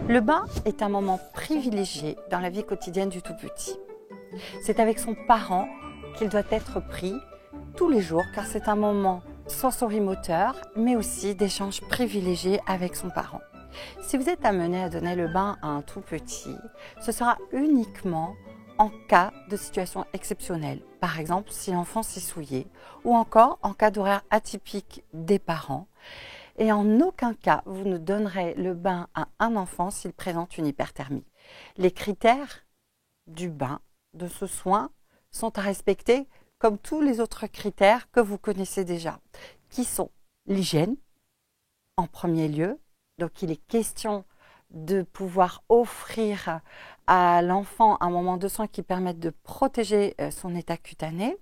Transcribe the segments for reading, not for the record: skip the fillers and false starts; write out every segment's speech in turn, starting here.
Le bain est un moment privilégié dans la vie quotidienne du tout petit. C'est avec son parent qu'il doit être pris tous les jours car c'est un moment sensorimoteur mais aussi d'échange privilégié avec son parent. Si vous êtes amené à donner le bain à un tout petit, ce sera uniquement en cas de situation exceptionnelle. Par exemple, si l'enfant s'est souillé ou encore en cas d'horaire atypique des parents. Et en aucun cas, vous ne donnerez le bain à un enfant s'il présente une hyperthermie. Les critères du bain, de ce soin, sont à respecter comme tous les autres critères que vous connaissez déjà, qui sont l'hygiène en premier lieu. Donc il est question de pouvoir offrir à l'enfant un moment de soin qui permette de protéger son état cutané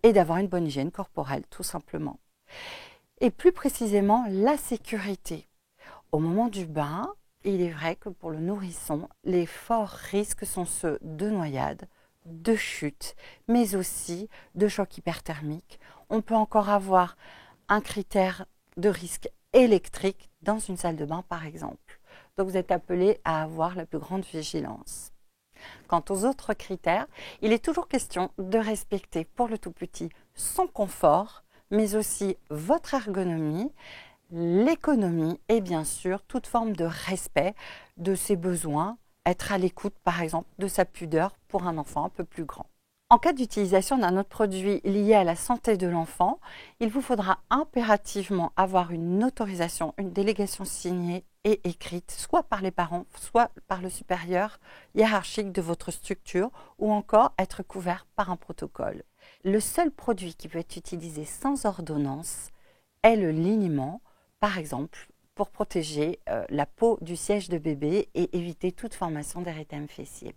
et d'avoir une bonne hygiène corporelle, tout simplement. Et plus précisément, la sécurité. Au moment du bain, il est vrai que pour le nourrisson, les forts risques sont ceux de noyade, de chute, mais aussi de choc hyperthermique. On peut encore avoir un critère de risque électrique dans une salle de bain, par exemple. Donc vous êtes appelé à avoir la plus grande vigilance. Quant aux autres critères, il est toujours question de respecter pour le tout petit son confort, mais aussi votre ergonomie, l'économie et bien sûr toute forme de respect de ses besoins, être à l'écoute par exemple de sa pudeur pour un enfant un peu plus grand. En cas d'utilisation d'un autre produit lié à la santé de l'enfant, il vous faudra impérativement avoir une autorisation, une délégation signée et écrite, soit par les parents, soit par le supérieur hiérarchique de votre structure, ou encore être couvert par un protocole. Le seul produit qui peut être utilisé sans ordonnance est le liniment, par exemple, pour protéger la peau du siège de bébé et éviter toute formation d'érythème fessier.